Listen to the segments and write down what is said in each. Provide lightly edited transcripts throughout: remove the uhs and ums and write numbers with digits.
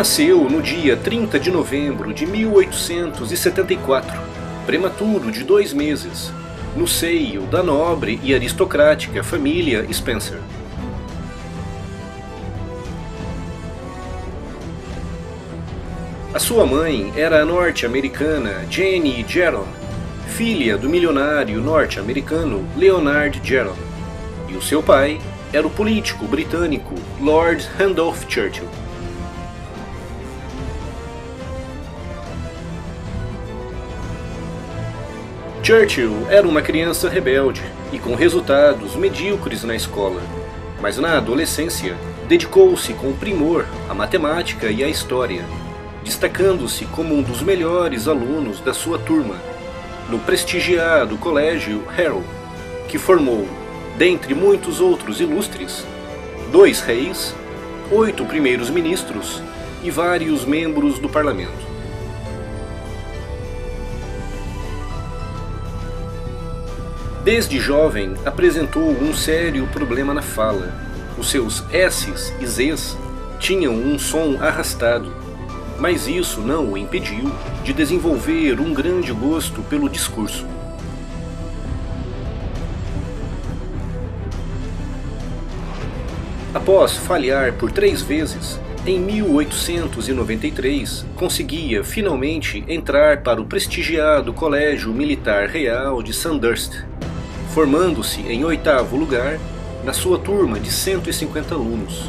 Nasceu no dia 30 de novembro de 1874, prematuro de 2 meses, no seio da nobre e aristocrática família Spencer. A sua mãe era a norte-americana Jennie Geron, filha do milionário norte-americano Leonard Geron, e o seu pai era o político britânico Lord Randolph Churchill. Churchill era uma criança rebelde e com resultados medíocres na escola, mas na adolescência dedicou-se com primor à matemática e à história, destacando-se como um dos melhores alunos da sua turma, no prestigiado Colégio Harrow, que formou, dentre muitos outros ilustres, 2 reis, 8 primeiros ministros e vários membros do parlamento. Desde jovem apresentou um sério problema na fala. Os seus S's e Z's tinham um som arrastado, mas isso não o impediu de desenvolver um grande gosto pelo discurso. Após falhar por 3 vezes, em 1893 conseguia finalmente entrar para o prestigiado Colégio Militar Real de Sandhurst, formando-se em 8º lugar na sua turma de 150 alunos,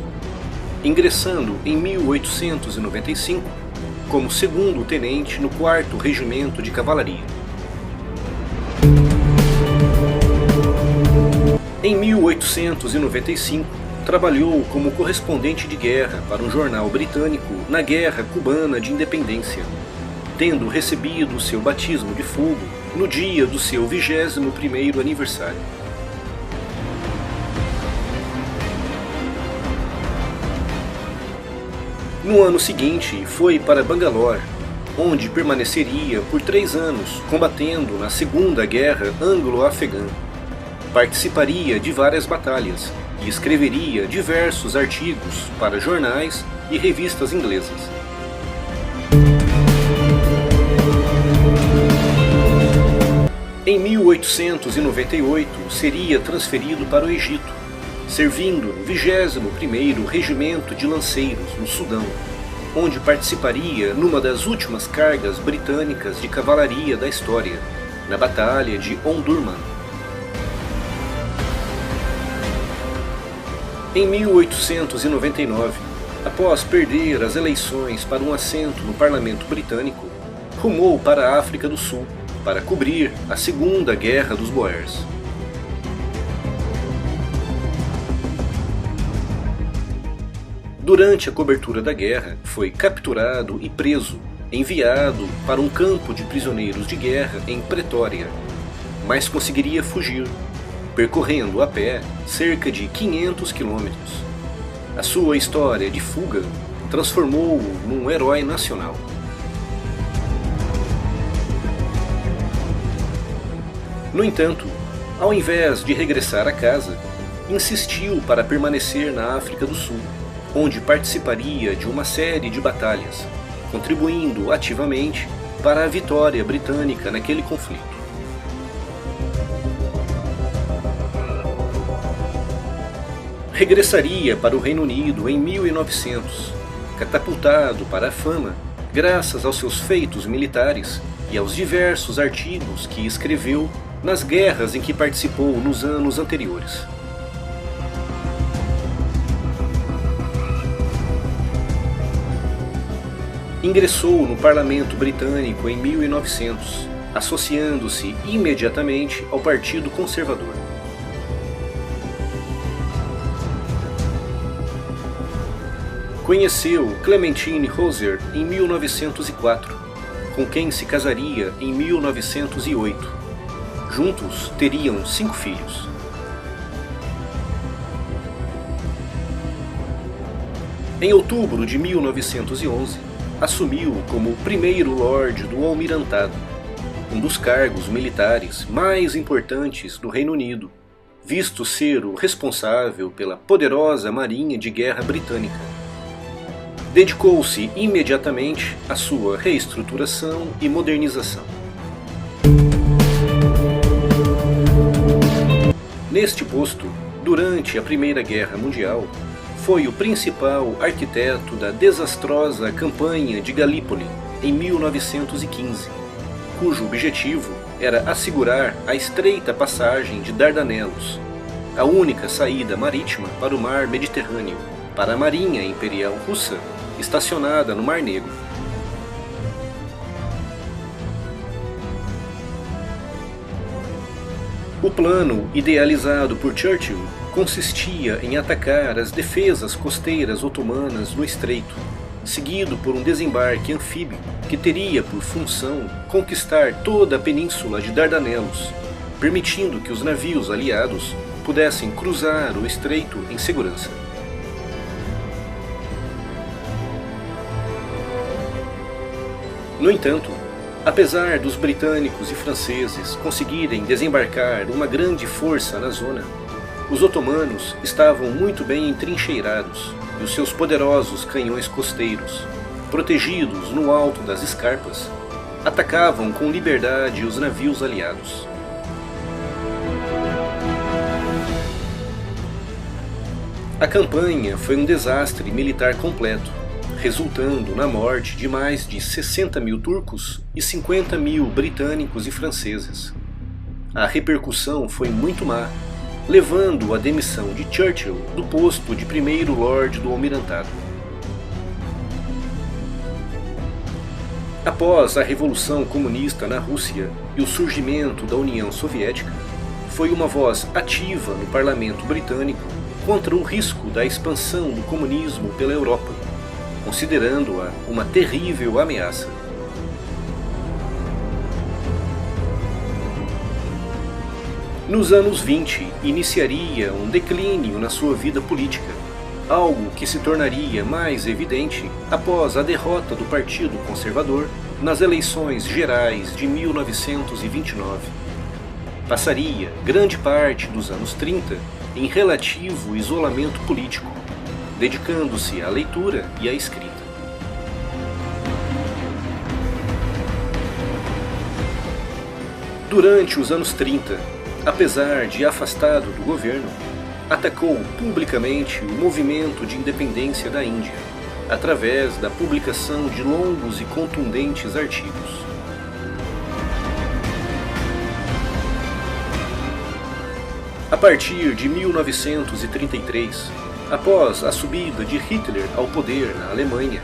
ingressando em 1895 como 2º tenente no 4º Regimento de Cavalaria. Em 1895, trabalhou como correspondente de guerra para um jornal britânico na Guerra Cubana de Independência, tendo recebido seu batismo de fogo no dia do seu 21º aniversário. No ano seguinte, foi para Bangalore, onde permaneceria por 3 anos combatendo na Segunda Guerra Anglo-Afegã. Participaria de várias batalhas e escreveria diversos artigos para jornais e revistas inglesas. Em 1898 seria transferido para o Egito, servindo no 21º Regimento de Lanceiros, no Sudão, onde participaria numa das últimas cargas britânicas de cavalaria da história, na Batalha de Omdurman. Em 1899, após perder as eleições para um assento no parlamento britânico, rumou para a África do Sul para cobrir a Segunda Guerra dos Boers. Durante a cobertura da guerra, foi capturado e preso, enviado para um campo de prisioneiros de guerra em Pretória, mas conseguiria fugir, percorrendo a pé cerca de 500 quilômetros. A sua história de fuga transformou-o num herói nacional. No entanto, ao invés de regressar a casa, insistiu para permanecer na África do Sul, onde participaria de uma série de batalhas, contribuindo ativamente para a vitória britânica naquele conflito. Regressaria para o Reino Unido em 1900, catapultado para a fama graças aos seus feitos militares e aos diversos artigos que escreveu nas guerras em que participou nos anos anteriores. Ingressou no Parlamento Britânico em 1900, associando-se imediatamente ao Partido Conservador. Conheceu Clementine Hauser em 1904, com quem se casaria em 1908. Juntos teriam 5 filhos. Em outubro de 1911, assumiu como primeiro Lorde do Almirantado, um dos cargos militares mais importantes do Reino Unido, visto ser o responsável pela poderosa marinha de guerra britânica. dedicou-se imediatamente à sua reestruturação e modernização. Neste posto, durante a Primeira Guerra Mundial, foi o principal arquiteto da desastrosa campanha de Galípoli em 1915, cujo objetivo era assegurar a estreita passagem de Dardanelos, a única saída marítima para o mar Mediterrâneo, para a Marinha Imperial Russa, estacionada no Mar Negro. O plano idealizado por Churchill consistia em atacar as defesas costeiras otomanas no estreito, seguido por um desembarque anfíbio que teria por função conquistar toda a península de Dardanelos, permitindo que os navios aliados pudessem cruzar o estreito em segurança. No entanto, apesar dos britânicos e franceses conseguirem desembarcar uma grande força na zona, os otomanos estavam muito bem entrincheirados e os seus poderosos canhões costeiros, protegidos no alto das escarpas, atacavam com liberdade os navios aliados. A campanha foi um desastre militar completo, resultando na morte de mais de 60 mil turcos e 50 mil britânicos e franceses. A repercussão foi muito má, levando à demissão de Churchill do posto de primeiro Lorde do Almirantado. Após a Revolução Comunista na Rússia e o surgimento da União Soviética, foi uma voz ativa no parlamento britânico contra o risco da expansão do comunismo pela Europa, considerando-a uma terrível ameaça. Nos anos 20, iniciaria um declínio na sua vida política, algo que se tornaria mais evidente após a derrota do Partido Conservador nas eleições gerais de 1929. Passaria grande parte dos anos 30 em relativo isolamento político, dedicando-se à leitura e à escrita. Durante os anos 30, apesar de afastado do governo, atacou publicamente o movimento de independência da Índia, através da publicação de longos e contundentes artigos. A partir de 1933, após a subida de Hitler ao poder na Alemanha,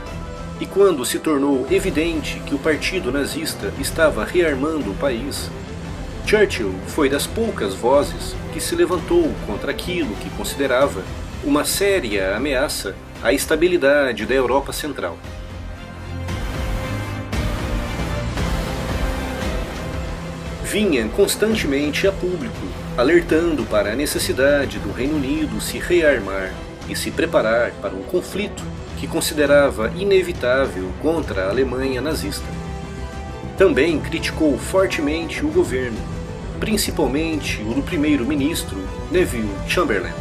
e quando se tornou evidente que o partido nazista estava rearmando o país, Churchill foi das poucas vozes que se levantou contra aquilo que considerava uma séria ameaça à estabilidade da Europa Central. Vinha constantemente a público, alertando para a necessidade do Reino Unido se rearmar e se preparar para um conflito que considerava inevitável contra a Alemanha nazista. Também criticou fortemente o governo, principalmente o do primeiro-ministro Neville Chamberlain,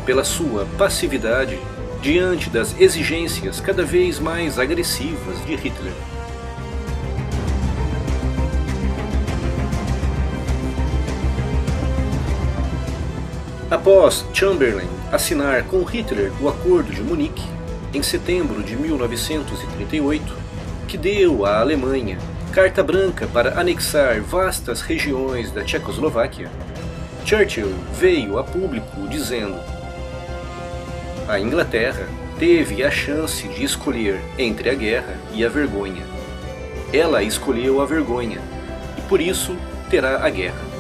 pela sua passividade diante das exigências cada vez mais agressivas de Hitler. Após Chamberlain assinar com Hitler o Acordo de Munique, em setembro de 1938, que deu à Alemanha carta branca para anexar vastas regiões da Tchecoslováquia, Churchill veio a público dizendo: "A Inglaterra teve a chance de escolher entre a guerra e a vergonha. Ela escolheu a vergonha, e por isso terá a guerra."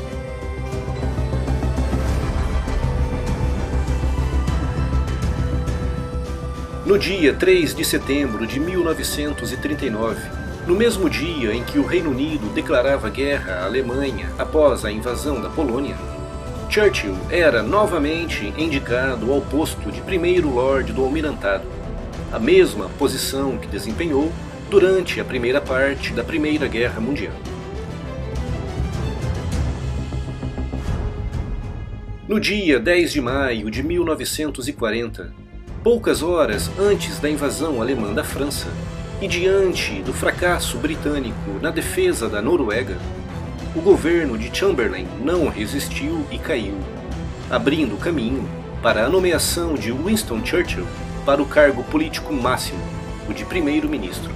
No dia 3 de setembro de 1939, no mesmo dia em que o Reino Unido declarava guerra à Alemanha após a invasão da Polônia, Churchill era novamente indicado ao posto de primeiro Lorde do Almirantado, a mesma posição que desempenhou durante a primeira parte da Primeira Guerra Mundial. No dia 10 de maio de 1940, Poucas horas antes da invasão alemã da França, e diante do fracasso britânico na defesa da Noruega, o governo de Chamberlain não resistiu e caiu, abrindo caminho para a nomeação de Winston Churchill para o cargo político máximo, o de primeiro-ministro.